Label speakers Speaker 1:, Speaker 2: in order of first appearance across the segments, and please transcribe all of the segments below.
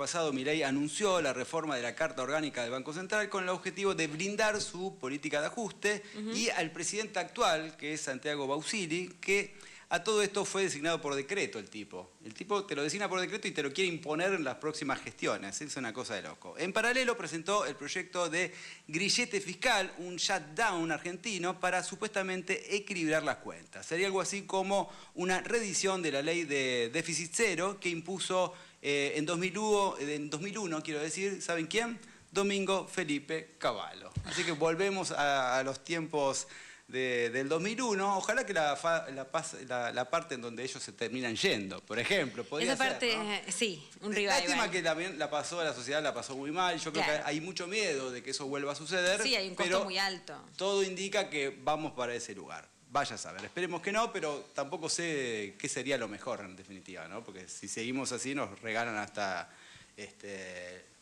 Speaker 1: pasado, Milei anunció la reforma de la Carta Orgánica del Banco Central con el objetivo de blindar su política de ajuste y al presidente actual, que es Santiago Bausili, que a todo esto fue designado por decreto el tipo. El tipo te lo designa por decreto y te lo quiere imponer en las próximas gestiones. Es una cosa de loco. En paralelo presentó el proyecto de grillete fiscal, un shutdown argentino para supuestamente equilibrar las cuentas. Sería algo así como una reedición de la ley de déficit cero que impuso en 2001, quiero decir, ¿saben quién? Domingo Felipe Cavallo. Así que volvemos a los tiempos del 2001, ojalá que la parte en donde ellos se terminan yendo, por ejemplo, podría
Speaker 2: esa parte,
Speaker 1: ser, ¿no?
Speaker 2: Sí, un revival.
Speaker 1: Lástima que también la sociedad la pasó muy mal, yo creo que hay mucho miedo de que eso vuelva a suceder.
Speaker 2: Sí, hay un costo muy alto.
Speaker 1: Todo indica que vamos para ese lugar. Vaya a saber, esperemos que no, pero tampoco sé qué sería lo mejor en definitiva, ¿no? Porque si seguimos así nos regalan hasta,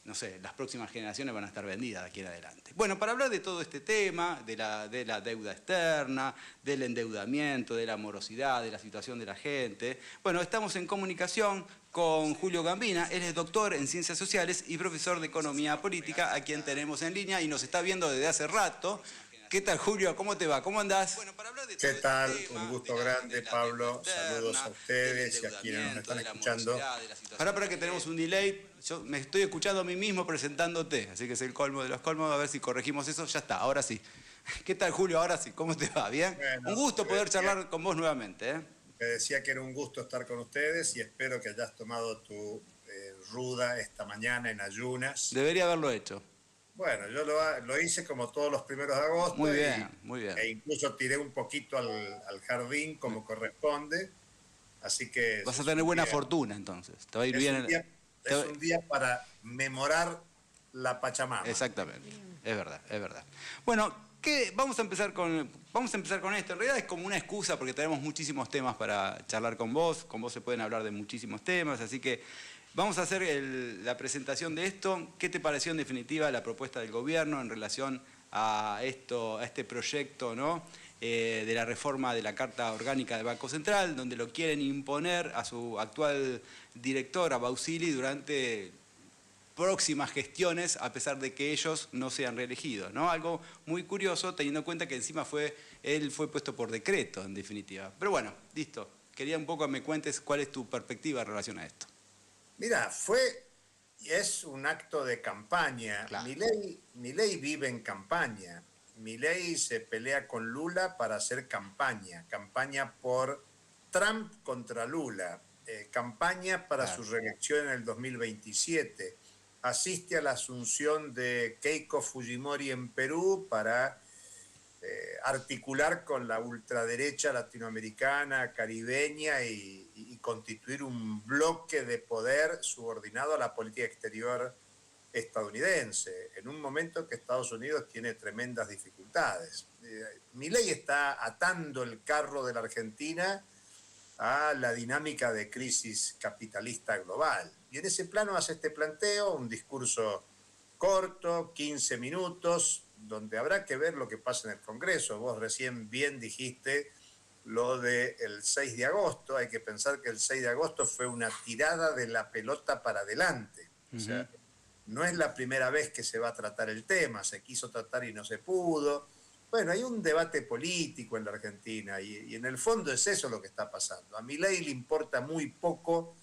Speaker 1: no sé, las próximas generaciones van a estar vendidas de aquí en adelante. Bueno, para hablar de todo este tema, de la deuda externa, del endeudamiento, de la morosidad, de la situación de la gente, bueno, estamos en comunicación con Julio Gambina. Él es doctor en Ciencias Sociales y profesor de Economía Política, a quien tenemos en línea y nos está viendo desde hace rato. ¿Qué tal, Julio? ¿Cómo te va? ¿Cómo andás?
Speaker 3: ¿Qué tal? Un gusto grande, Pablo. Saludos a ustedes y a quienes nos están escuchando.
Speaker 1: Para que tenemos un delay. Yo me estoy escuchando a mí mismo presentándote, así que es el colmo de los colmos. A ver si corregimos eso. Ya está, ahora sí. ¿Qué tal, Julio? Ahora sí. ¿Cómo te va? ¿Bien? Bueno, un gusto poder charlar con vos nuevamente, ¿eh?
Speaker 3: Te decía que era un gusto estar con ustedes y espero que hayas tomado tu ruda esta mañana en ayunas.
Speaker 1: Debería haberlo hecho.
Speaker 3: Bueno, yo lo hice como todos los primeros de agosto.
Speaker 1: Muy bien, muy bien.
Speaker 3: E incluso tiré un poquito al jardín como corresponde. Así que...
Speaker 1: Vas a tener buena fortuna entonces. Te va a ir bien.
Speaker 3: Es un día para memorar la Pachamama.
Speaker 1: Exactamente, es verdad, es verdad. Bueno, vamos a empezar con esto. En realidad es como una excusa porque tenemos muchísimos temas para charlar con vos. Con vos se pueden hablar de muchísimos temas, así que vamos a hacer la presentación de esto. ¿Qué te pareció en definitiva la propuesta del gobierno en relación a este proyecto, ¿no? De la reforma de la Carta Orgánica del Banco Central, donde lo quieren imponer a su actual director, a Bausili, durante próximas gestiones, a pesar de que ellos no sean reelegidos, ¿no? Algo muy curioso, teniendo en cuenta que encima él fue puesto por decreto, en definitiva. Pero bueno, listo. Quería un poco que me cuentes cuál es tu perspectiva en relación a esto.
Speaker 3: Mira, es un acto de campaña. Claro. Milei vive en campaña. Milei se pelea con Lula para hacer campaña por Trump contra Lula, campaña para su reelección en el 2027, asiste a la asunción de Keiko Fujimori en Perú para articular con la ultraderecha latinoamericana, caribeña y constituir un bloque de poder subordinado a la política exterior estadounidense, en un momento que Estados Unidos tiene tremendas dificultades. Milei está atando el carro de la Argentina a la dinámica de crisis capitalista global. Y en ese plano hace este planteo, un discurso corto, 15 minutos, donde habrá que ver lo que pasa en el Congreso. Vos recién bien dijiste lo del 6 de agosto, hay que pensar que el 6 de agosto fue una tirada de la pelota para adelante. O sea, no es la primera vez que se va a tratar el tema, se quiso tratar y no se pudo. Bueno, hay un debate político en la Argentina y en el fondo es eso lo que está pasando. A Milei le importa muy poco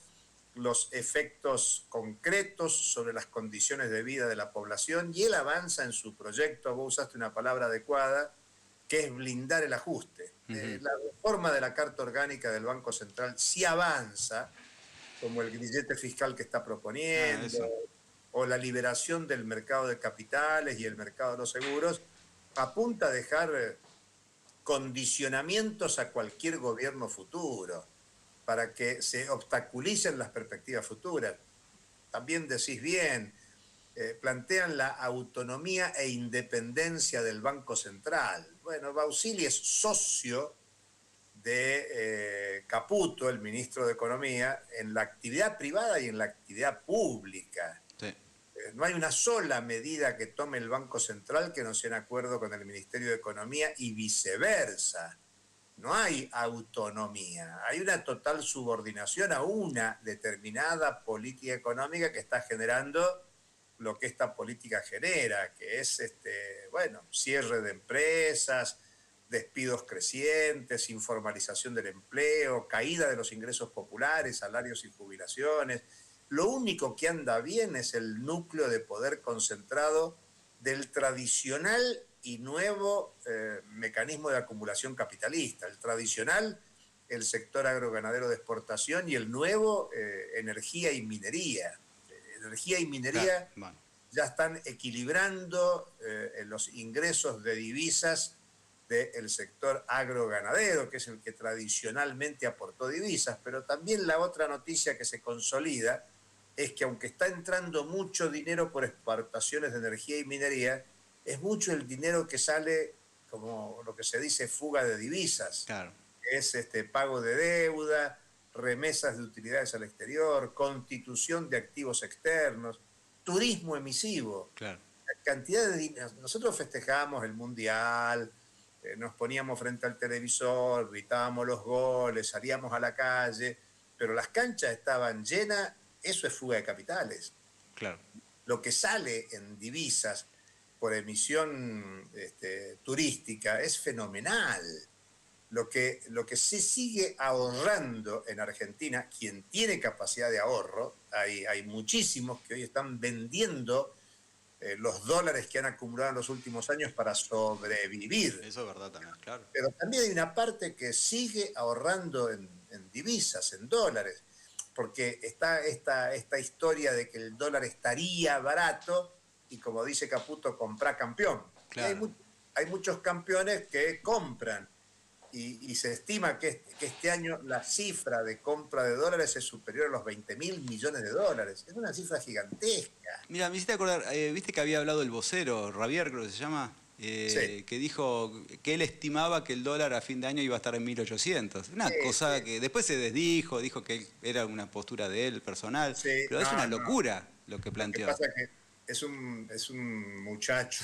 Speaker 3: los efectos concretos sobre las condiciones de vida de la población y él avanza en su proyecto, vos usaste una palabra adecuada, que es blindar el ajuste. La reforma de la Carta Orgánica del Banco Central sí avanza, como el grillete fiscal que está proponiendo, o la liberación del mercado de capitales y el mercado de los seguros, apunta a dejar condicionamientos a cualquier gobierno futuro para que se obstaculicen las perspectivas futuras. También decís bien, plantean la autonomía e independencia del Banco Central. Bueno, Bausili es socio de Caputo, el ministro de Economía, en la actividad privada y en la actividad pública. Sí. No hay una sola medida que tome el Banco Central que no sea en acuerdo con el Ministerio de Economía y viceversa. no hay autonomía, hay una total subordinación a una determinada política económica que está generando lo que esta política genera, que es bueno, cierre de empresas, despidos crecientes, informalización del empleo, caída de los ingresos populares, salarios y jubilaciones. Lo único que anda bien es el núcleo de poder concentrado del tradicional y nuevo mecanismo de acumulación capitalista. El tradicional, el sector agroganadero de exportación, y el nuevo, energía y minería. Energía y minería,
Speaker 1: Claro, bueno.
Speaker 3: ya están equilibrando los ingresos de divisas del sector agroganadero, que es el que tradicionalmente aportó divisas. Pero también la otra noticia que se consolida es que, aunque está entrando mucho dinero por exportaciones de energía y minería, es mucho el dinero que sale, como lo que se dice, fuga de divisas.
Speaker 1: Claro.
Speaker 3: Es pago de deuda, remesas de utilidades al exterior, constitución de activos externos, turismo emisivo.
Speaker 1: Claro.
Speaker 3: La cantidad de dinero. Nosotros festejábamos el Mundial, nos poníamos frente al televisor, gritábamos los goles, salíamos a la calle, pero las canchas estaban llenas. Eso es fuga de capitales.
Speaker 1: Claro.
Speaker 3: Lo que sale en divisas por emisión turística es fenomenal. Lo que se sigue ahorrando en Argentina, quien tiene capacidad de ahorro, hay muchísimos que hoy están vendiendo los dólares que han acumulado en los últimos años para sobrevivir.
Speaker 1: Eso es verdad también, claro.
Speaker 3: Pero también hay una parte que sigue ahorrando en divisas, en dólares, porque está esta historia de que el dólar estaría barato y, como dice Caputo, comprá campeón.
Speaker 1: Claro.
Speaker 3: Hay muchos campeones que compran y se estima que este año la cifra de compra de dólares es superior a los 20.000 millones de dólares. Es una cifra gigantesca.
Speaker 1: Mira, me hiciste acordar, viste que había hablado el vocero, Javier creo que se llama,
Speaker 3: Sí.
Speaker 1: que dijo que él estimaba que el dólar a fin de año iba a estar en 1.800. Una cosa que después se desdijo, dijo que era una postura de él personal,
Speaker 3: Sí,
Speaker 1: pero es una locura lo que
Speaker 3: Lo que
Speaker 1: planteó.
Speaker 3: pasa es que es un muchacho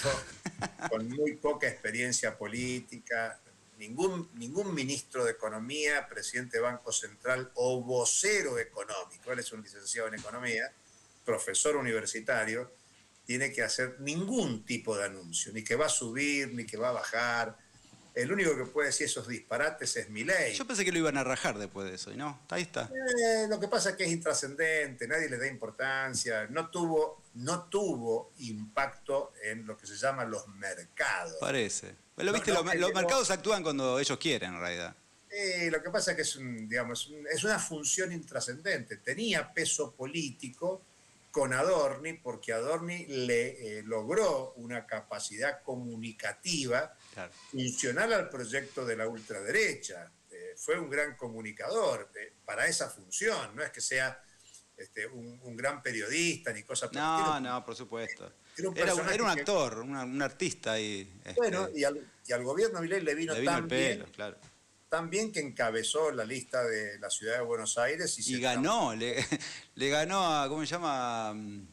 Speaker 3: con muy poca experiencia política. Ningún ministro de Economía, presidente de Banco Central o vocero económico, él es un licenciado en Economía, profesor universitario, tiene que hacer ningún tipo de anuncio, ni que va a subir, ni que va a bajar. El único que puede decir esos disparates es Milei.
Speaker 1: Yo pensé que lo iban a rajar después de eso, y no, ahí está.
Speaker 3: Lo que pasa es que es intrascendente, nadie le da importancia, no tuvo impacto en lo que se llaman los mercados.
Speaker 1: Parece. Lo
Speaker 3: No,
Speaker 1: viste,
Speaker 3: no,
Speaker 1: los mercados actúan cuando ellos quieren, en realidad.
Speaker 3: Lo que pasa es que es una función intrascendente. Tenía peso político con Adorni, porque Adorni le logró una capacidad comunicativa
Speaker 1: Claro.
Speaker 3: funcional al proyecto de la ultraderecha. Fue un gran comunicador para esa función, no es que sea un gran periodista ni cosa por el estilo.
Speaker 1: No, por supuesto.
Speaker 3: Era un
Speaker 1: Era
Speaker 3: personaje
Speaker 1: un
Speaker 3: que-
Speaker 1: actor, un artista ahí.
Speaker 3: Bueno, y al gobierno Milei le vino,
Speaker 1: le vino
Speaker 3: tan
Speaker 1: el pelo,
Speaker 3: bien,
Speaker 1: claro.
Speaker 3: tan bien que encabezó la lista de la ciudad de Buenos Aires
Speaker 1: Y ganó, le ganó a, ¿cómo se llama? No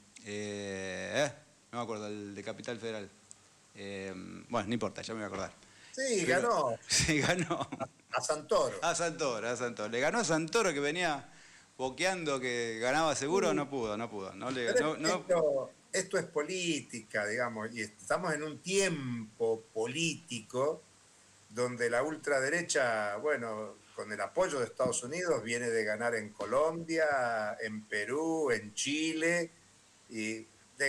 Speaker 1: me acuerdo, el de Capital Federal. Bueno, no importa, ya me voy a acordar.
Speaker 3: Sí,
Speaker 1: Pero-
Speaker 3: ganó
Speaker 1: Sí, ganó.
Speaker 3: a Santoro.
Speaker 1: A Santoro. Le ganó a Santoro, que venía boqueando que ganaba seguro, no pudo.
Speaker 3: Pero esto es política, digamos, y estamos en un tiempo político donde la ultraderecha, bueno, con el apoyo de Estados Unidos, viene de ganar en Colombia, en Perú, en Chile, y de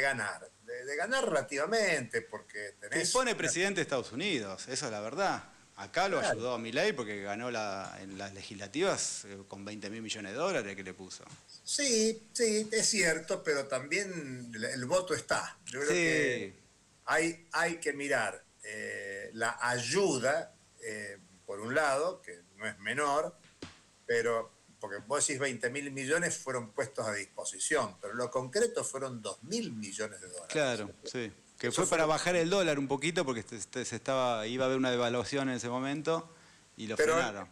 Speaker 3: ganar relativamente, porque
Speaker 1: Que
Speaker 3: tenés...
Speaker 1: pone presidente de Estados Unidos, eso es la verdad. Acá lo
Speaker 3: Claro.
Speaker 1: ayudó a Milei porque ganó en las legislativas con 20.000 millones de dólares que le puso.
Speaker 3: Sí, es cierto, pero también el voto está. Yo creo
Speaker 1: Sí.
Speaker 3: que hay que mirar la ayuda, por un lado, que no es menor, pero porque vos decís 20.000 millones fueron puestos a disposición, pero lo concreto fueron 2.000 millones de dólares.
Speaker 1: Claro, sí. Que
Speaker 3: Eso
Speaker 1: fue para
Speaker 3: fue-
Speaker 1: bajar el dólar un poquito porque iba a haber una devaluación en ese momento y lo
Speaker 3: Pero-
Speaker 1: frenaron.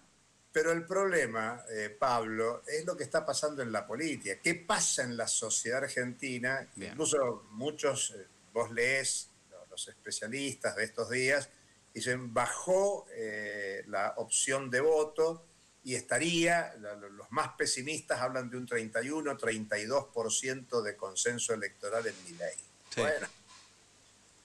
Speaker 3: Pero el problema, Pablo, es lo que está pasando en la política. ¿Qué pasa en la sociedad argentina?
Speaker 1: Bien.
Speaker 3: Incluso muchos, vos lees los especialistas de estos días, Dicen, bajó la opción de voto y estaría, los más pesimistas hablan de un 31, 32% de consenso electoral en Milei.
Speaker 1: Sí.
Speaker 3: Bueno,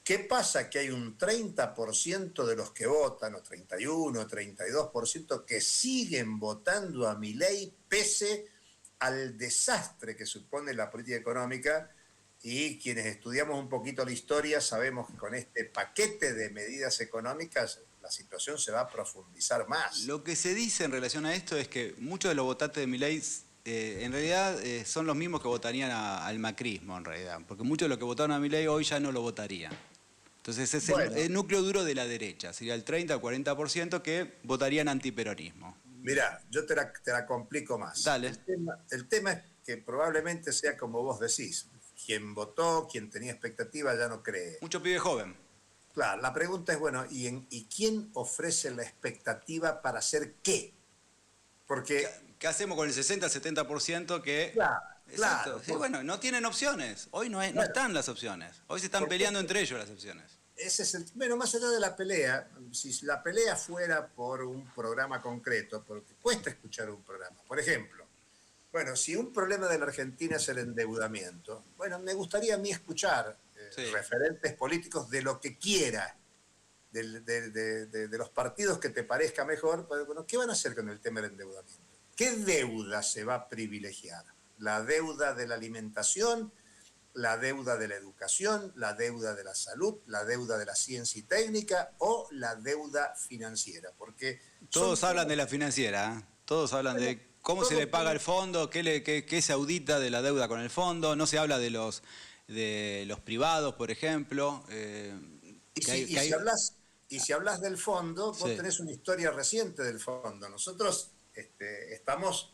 Speaker 3: ¿qué pasa? Que hay un 30% de los que votan, o 31, 32%, que siguen votando a Milei pese al desastre que supone la política económica, y quienes estudiamos un poquito la historia sabemos que con este paquete de medidas económicas la situación se va a profundizar más.
Speaker 1: Lo que se dice en relación a esto es que muchos de los votantes de Milei en realidad son los mismos que votarían al macrismo, en realidad, porque muchos de los que votaron a Milei hoy ya no lo votarían. Entonces es
Speaker 3: Bueno,
Speaker 1: el núcleo duro de la derecha, sería el 30 o 40% que votarían antiperonismo.
Speaker 3: Mirá, yo te la complico más.
Speaker 1: Dale.
Speaker 3: El tema es que probablemente sea como vos decís. Quien votó, quien tenía expectativa, ya no cree.
Speaker 1: Mucho pibe joven.
Speaker 3: Claro, la pregunta es, bueno, ¿y quién ofrece la expectativa para hacer qué? Porque...
Speaker 1: ¿Qué hacemos con el 60-70% que...
Speaker 3: Claro,
Speaker 1: Exacto.
Speaker 3: claro.
Speaker 1: Sí, bueno, no tienen opciones. Hoy no están las opciones. Hoy se están peleando entre ellos las opciones.
Speaker 3: Ese es bueno, más allá de la pelea, si la pelea fuera por un programa concreto, porque cuesta escuchar un programa. Por ejemplo, bueno, si un problema de la Argentina es el endeudamiento, bueno, me gustaría a mí escuchar referentes políticos de lo que quiera, de los partidos que te parezca mejor. Bueno, ¿qué van a hacer con el tema del endeudamiento? ¿Qué deuda se va a privilegiar? ¿La deuda de la alimentación? ¿La deuda de la educación? ¿La deuda de la salud? ¿La deuda de la ciencia y técnica? ¿O la deuda financiera? Porque
Speaker 1: todos hablan de la financiera, ¿eh? Todos hablan de cómo se le paga el fondo, qué se audita de la deuda con el fondo. No se habla de los privados, por ejemplo.
Speaker 3: Y si hablas del fondo, vos
Speaker 1: Sí.
Speaker 3: tenés una historia reciente del fondo. Nosotros estamos...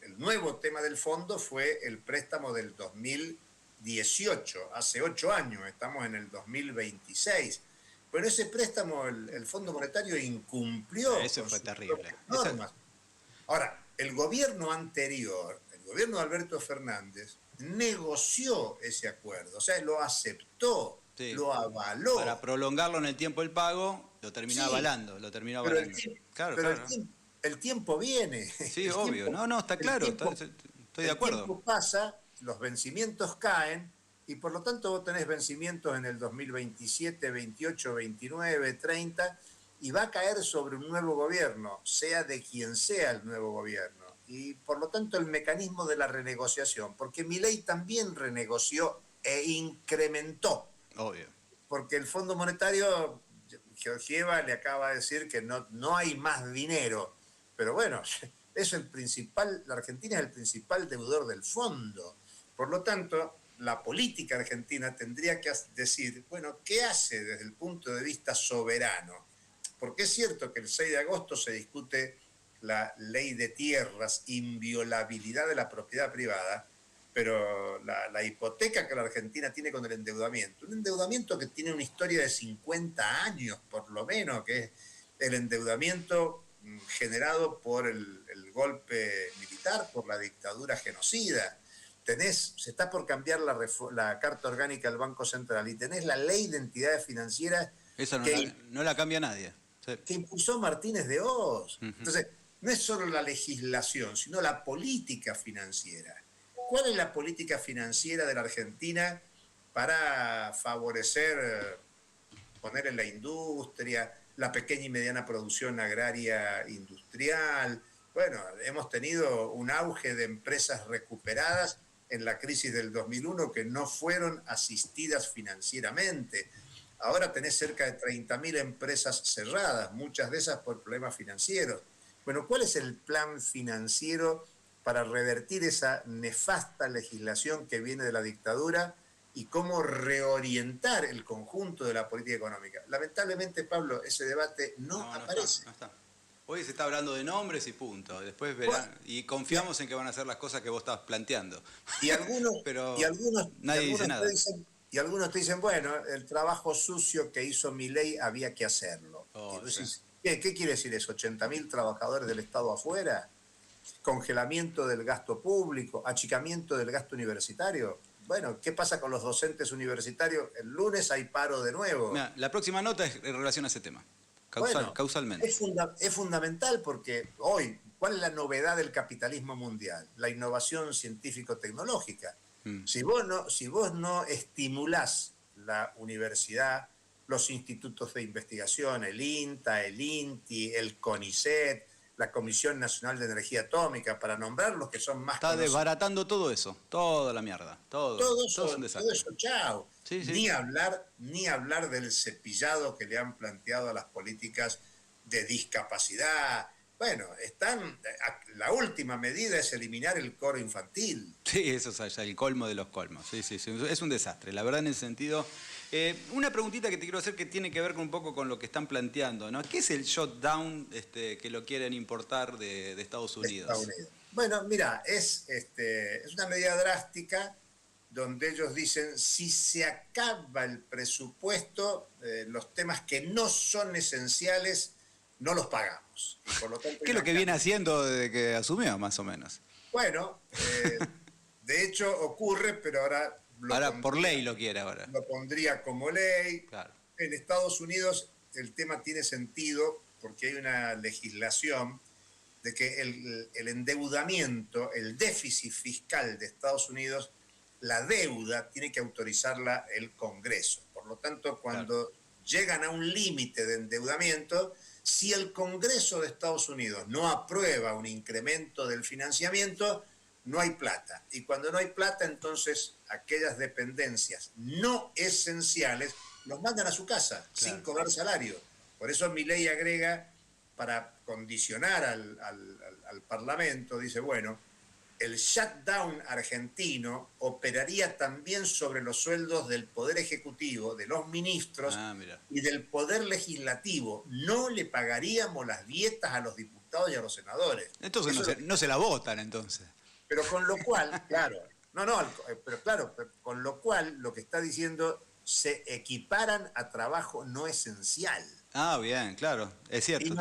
Speaker 3: el nuevo tema del fondo fue el préstamo del 2018, hace 8 años, estamos en el 2026. Pero ese préstamo, el Fondo Monetario incumplió.
Speaker 1: Eso fue terrible.
Speaker 3: Normas. Ahora, el gobierno anterior, el gobierno de Alberto Fernández, negoció ese acuerdo, o sea, lo aceptó,
Speaker 1: Sí.
Speaker 3: lo avaló.
Speaker 1: Para prolongarlo en el tiempo el pago, lo terminó avalando.
Speaker 3: Pero
Speaker 1: Claro.
Speaker 3: el tiempo viene.
Speaker 1: Sí, obvio. Está claro. Estoy de acuerdo.
Speaker 3: El tiempo pasa, los vencimientos caen, y por lo tanto vos tenés vencimientos en el 2027, 28, 29, 30, y va a caer sobre un nuevo gobierno, sea de quien sea el nuevo gobierno. Y por lo tanto el mecanismo de la renegociación, porque Milei también renegoció e incrementó.
Speaker 1: Obvio.
Speaker 3: Porque el Fondo Monetario, Georgieva le acaba de decir que no hay más dinero. Pero bueno, la Argentina es el principal deudor del fondo. Por lo tanto, la política argentina tendría que decir, bueno, ¿qué hace desde el punto de vista soberano? Porque es cierto que el 6 de agosto se discute la ley de tierras, inviolabilidad de la propiedad privada, pero la hipoteca que la Argentina tiene con el endeudamiento, un endeudamiento que tiene una historia de 50 años por lo menos, que es el endeudamiento generado por el golpe militar, por la dictadura genocida. Se está por cambiar la Carta Orgánica del Banco Central y tenés la Ley de Entidades Financieras.
Speaker 1: Eso no la cambia nadie. Sí.
Speaker 3: Que impulsó Martínez de Hoz. Entonces, no es solo la legislación, sino la política financiera. ¿Cuál es la política financiera de la Argentina para favorecer, poner en la industria, la pequeña y mediana producción agraria industrial? Bueno, hemos tenido un auge de empresas recuperadas en la crisis del 2001 que no fueron asistidas financieramente. Ahora tenés cerca de 30.000 empresas cerradas, muchas de esas por problemas financieros. Bueno, ¿cuál es el plan financiero para revertir esa nefasta legislación que viene de la dictadura y cómo reorientar el conjunto de la política económica? Lamentablemente, Pablo, ese debate no aparece.
Speaker 1: No está. Hoy se está hablando de nombres y punto. Después verán. Y confiamos en que van a hacer las cosas que vos estás planteando.
Speaker 3: Y algunos,
Speaker 1: nadie dice nada.
Speaker 3: Y algunos te dicen, bueno, el trabajo sucio que hizo Milei había que hacerlo. Decís, ¿qué quiere decir eso? ¿80.000 trabajadores del Estado afuera? ¿Congelamiento del gasto público? ¿Achicamiento del gasto universitario? bueno, ¿qué pasa con los docentes universitarios? El lunes hay paro de nuevo.
Speaker 1: Mirá, la próxima nota es en relación a ese tema,
Speaker 3: Bueno,
Speaker 1: causalmente.
Speaker 3: es fundamental porque hoy, ¿cuál es la novedad del capitalismo mundial? La innovación científico-tecnológica.
Speaker 1: Mm.
Speaker 3: Si vos no estimulás la universidad, los institutos de investigación, el INTA, el INTI, el CONICET, la Comisión Nacional de Energía Atómica, para nombrar los que son más
Speaker 1: Está
Speaker 3: conocidos.
Speaker 1: desbaratando todo eso, toda la mierda, todo es un desastre.
Speaker 3: Todo eso, chao.
Speaker 1: Sí, sí.
Speaker 3: Ni hablar del cepillado que le han planteado a las políticas de discapacidad. Bueno, la última medida es eliminar el coro infantil.
Speaker 1: Sí, eso es ya el colmo de los colmos. Sí, sí, sí, es un desastre. La verdad, en ese sentido. Una preguntita que te quiero hacer que tiene que ver un poco con lo que están planteando, ¿no? ¿Qué es el shutdown que lo quieren importar de Estados Unidos?
Speaker 3: Bueno, mira, es una medida drástica donde ellos dicen, si se acaba el presupuesto, los temas que no son esenciales, no los pagamos. Y por lo tanto,
Speaker 1: ¿Qué es lo que viene haciendo desde que asumió, más o menos?
Speaker 3: Bueno, de hecho ocurre, pero ahora...
Speaker 1: Por ley lo quiere ahora.
Speaker 3: Lo pondría como ley.
Speaker 1: Claro.
Speaker 3: En Estados Unidos el tema tiene sentido porque hay una legislación de que el endeudamiento, el déficit fiscal de Estados Unidos, la deuda tiene que autorizarla el Congreso. Por lo tanto, cuando llegan a un límite de endeudamiento, si el Congreso de Estados Unidos no aprueba un incremento del financiamiento, no hay plata. Y cuando no hay plata, entonces aquellas dependencias no esenciales los mandan a su casa sin cobrar salario. Por eso mi ley agrega, para condicionar al Parlamento, dice, bueno, el shutdown argentino operaría también sobre los sueldos del Poder Ejecutivo, de los ministros y del Poder Legislativo. No le pagaríamos las dietas a los diputados y a los senadores.
Speaker 1: Entonces no se la votan, entonces.
Speaker 3: Pero con lo cual, con lo cual lo que está diciendo, se equiparan a trabajo no esencial.
Speaker 1: Ah, bien, claro, es cierto.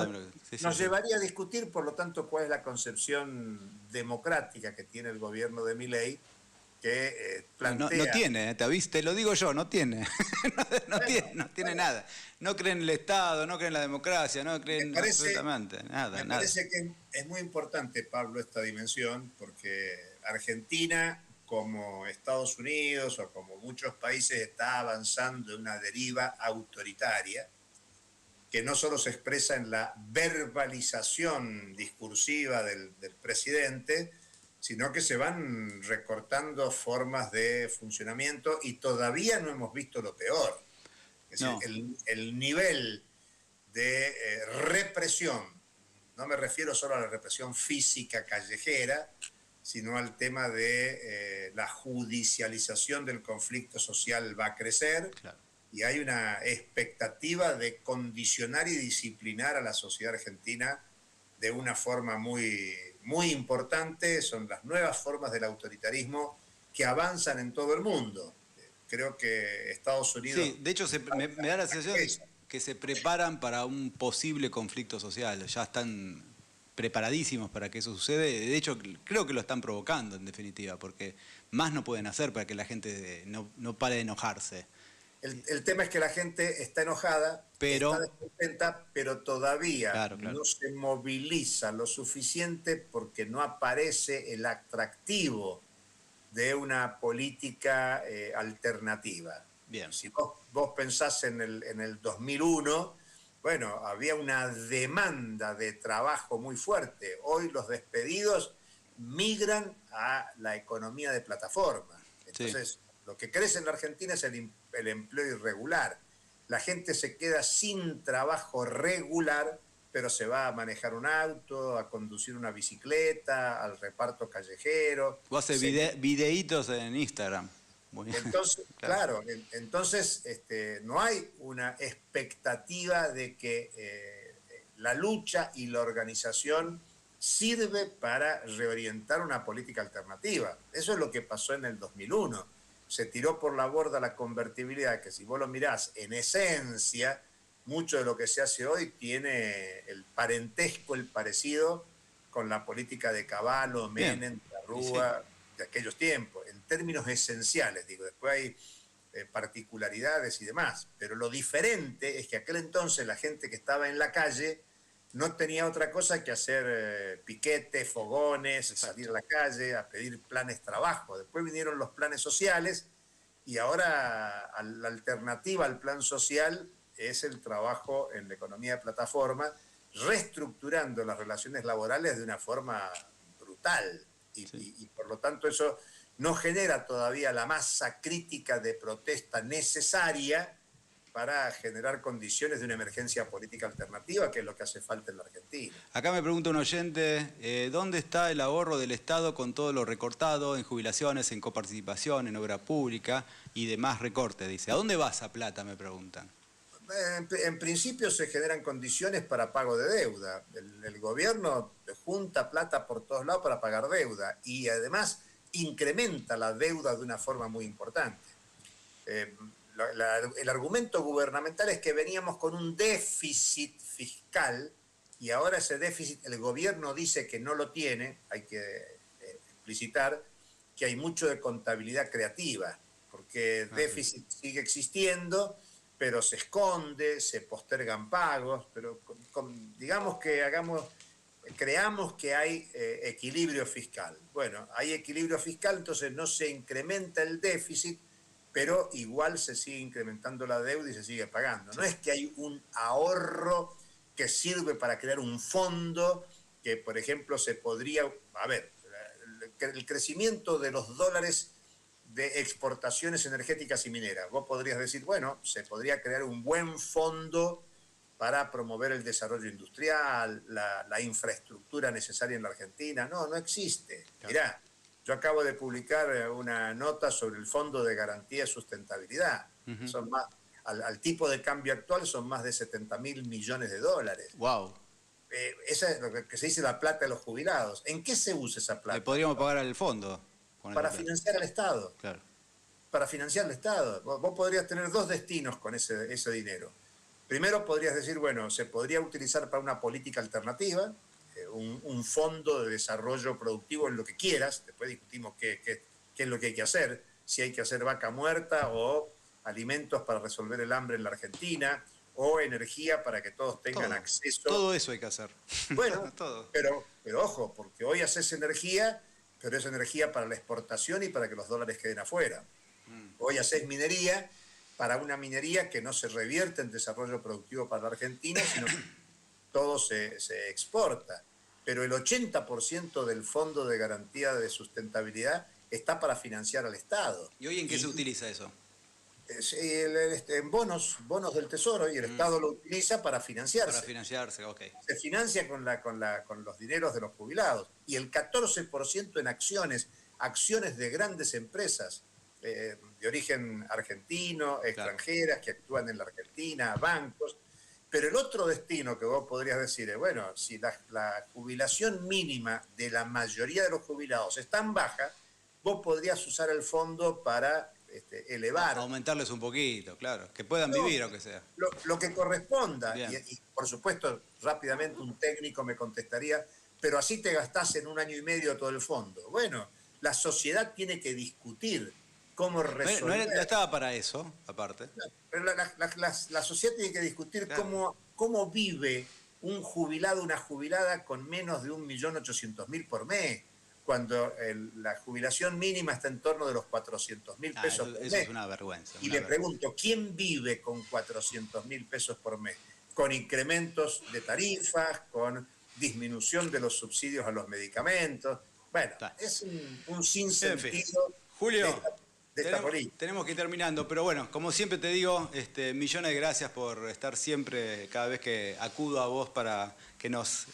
Speaker 3: Y nos llevaría a discutir, por lo tanto, cuál es la concepción democrática que tiene el gobierno de Milei, que plantea...
Speaker 1: No tiene, te lo digo yo, no tiene. no tiene nada. No creen en el Estado, no creen en la democracia, no creen absolutamente nada.
Speaker 3: Me parece que es muy importante, Pablo, esta dimensión, porque Argentina, como Estados Unidos o como muchos países, está avanzando en una deriva autoritaria que no solo se expresa en la verbalización discursiva del presidente, sino que se van recortando formas de funcionamiento y todavía no hemos visto lo peor. Es decir, el nivel de represión, no me refiero solo a la represión física callejera, sino al tema de la judicialización del conflicto social va a crecer. Claro. Y hay una expectativa de condicionar y disciplinar a la sociedad argentina de una forma muy, muy importante. Son las nuevas formas del autoritarismo que avanzan en todo el mundo. Creo que Estados Unidos...
Speaker 1: Sí, de hecho me da la sensación que se preparan para un posible conflicto social. Ya están preparadísimos para que eso suceda. De hecho, creo que lo están provocando, en definitiva, porque más no pueden hacer para que la gente no pare de enojarse.
Speaker 3: El tema es que la gente está enojada, está descontenta, pero todavía no se moviliza lo suficiente porque no aparece el atractivo de una política alternativa.
Speaker 1: Bien.
Speaker 3: Si vos pensás en el 2001, bueno, había una demanda de trabajo muy fuerte. Hoy los despedidos migran a la economía de plataforma. Entonces, lo que crece en la Argentina es el empleo irregular. La gente se queda sin trabajo regular, pero se va a manejar un auto, a conducir una bicicleta, al reparto callejero.
Speaker 1: O hace videitos en Instagram.
Speaker 3: Entonces, claro, entonces no hay una expectativa de que la lucha y la organización sirve para reorientar una política alternativa. Eso es lo que pasó en el 2001. Se tiró por la borda la convertibilidad, que si vos lo mirás en esencia, mucho de lo que se hace hoy tiene el parentesco, el parecido con la política de Cavallo, Menem, de Rúa, de aquellos tiempos, en términos esenciales, digo, después hay particularidades y demás, pero lo diferente es que aquel entonces la gente que estaba en la calle no tenía otra cosa que hacer piquetes, fogones,
Speaker 1: Exacto.
Speaker 3: salir a la calle, a pedir planes trabajo. Después vinieron los planes sociales y ahora la alternativa al plan social es el trabajo en la economía de plataforma, reestructurando las relaciones laborales de una forma brutal. Y por lo tanto eso no genera todavía la masa crítica de protesta necesaria para generar condiciones de una emergencia política alternativa, que es lo que hace falta en la Argentina.
Speaker 1: Acá me pregunta un oyente, ¿dónde está el ahorro del Estado con todo lo recortado en jubilaciones, en coparticipación, en obra pública y demás recortes? Dice, ¿a dónde va esa plata? Me preguntan.
Speaker 3: En principio se generan condiciones para pago de deuda. El gobierno junta plata por todos lados para pagar deuda y además incrementa la deuda de una forma muy importante. El argumento gubernamental es que veníamos con un déficit fiscal y ahora ese déficit el gobierno dice que no lo tiene. Hay que explicitar que hay mucho de contabilidad creativa, porque déficit sigue existiendo, pero se esconde, se postergan pagos, pero digamos que creamos que hay equilibrio fiscal. Bueno, hay equilibrio fiscal, entonces no se incrementa el déficit, pero igual se sigue incrementando la deuda y se sigue pagando. No es que hay un ahorro que sirve para crear un fondo que, por ejemplo, se podría... A ver, el crecimiento de los dólares de exportaciones energéticas y mineras. Vos podrías decir, bueno, se podría crear un buen fondo para promover el desarrollo industrial, la infraestructura necesaria en la Argentina. No, no existe. Mirá, yo acabo de publicar una nota sobre el Fondo de Garantía y Sustentabilidad. Son más, al tipo de cambio actual son más de 70.000 millones de dólares.
Speaker 1: ¡Wow!
Speaker 3: Esa es lo que se dice la plata de los jubilados. ¿En qué se usa esa plata?
Speaker 1: Le podríamos pagar al fondo.
Speaker 3: Para financiar al Estado.
Speaker 1: Claro.
Speaker 3: Para financiar al Estado. Vos podrías tener dos destinos con ese dinero. Primero podrías decir, bueno, se podría utilizar para una política alternativa, un fondo de desarrollo productivo en lo que quieras. Después discutimos qué es lo que hay que hacer, si hay que hacer vaca muerta o alimentos para resolver el hambre en la Argentina, o energía para que todos tengan acceso.
Speaker 1: Todo eso hay que hacer.
Speaker 3: Bueno,
Speaker 1: todo.
Speaker 3: Pero ojo, porque hoy haces energía, pero es energía para la exportación y para que los dólares queden afuera. Hoy haces minería, para una minería que no se revierte en desarrollo productivo para la Argentina, sino que todo se exporta. Pero el 80% del Fondo de Garantía de Sustentabilidad está para financiar al Estado.
Speaker 1: ¿Y hoy en qué se utiliza eso?
Speaker 3: En bonos del Tesoro, y el Estado lo utiliza para financiarse.
Speaker 1: Para financiarse, ok.
Speaker 3: Se financia con los dineros de los jubilados. Y el 14% en acciones de grandes empresas de origen argentino, extranjeras, que actúan en la Argentina, bancos. Pero el otro destino que vos podrías decir es, bueno, si la jubilación mínima de la mayoría de los jubilados es tan baja, vos podrías usar el fondo para elevar.
Speaker 1: Aumentarles un poquito, claro, que puedan vivir aunque sea.
Speaker 3: Lo que corresponda. Y por supuesto, rápidamente un técnico me contestaría, pero así te gastás en 1 año y medio todo el fondo. Bueno, la sociedad tiene que discutir cómo resolver.
Speaker 1: No estaba para eso, aparte.
Speaker 3: Pero la sociedad tiene que discutir cómo vive un jubilado, una jubilada con menos de 1.800.000 por mes, cuando la jubilación mínima está en torno de los 400.000 pesos por mes.
Speaker 1: Eso es una vergüenza.
Speaker 3: Y le pregunto, ¿quién vive con 400.000 pesos por mes? Con incrementos de tarifas, con disminución de los subsidios a los medicamentos. Bueno, es un sinsentido.
Speaker 1: Julio,
Speaker 3: de esta política.
Speaker 1: Tenemos que ir terminando, pero bueno, como siempre te digo, millones de gracias por estar siempre, cada vez que acudo a vos para que nos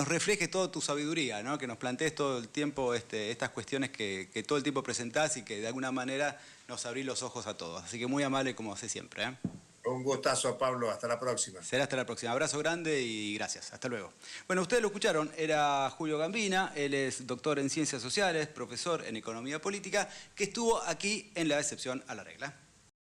Speaker 1: reflejes toda tu sabiduría, ¿no? Que nos plantees todo el tiempo estas cuestiones que todo el tiempo presentás y que de alguna manera nos abrís los ojos a todos. Así que muy amable como hace siempre, ¿eh?
Speaker 3: Un gustazo, Pablo. Hasta la próxima.
Speaker 1: Será hasta la próxima. Abrazo grande y gracias. Hasta luego. Bueno, ustedes lo escucharon. Era Julio Gambina. Él es doctor en Ciencias Sociales, profesor en Economía Política, que estuvo aquí en La Excepción a la Regla.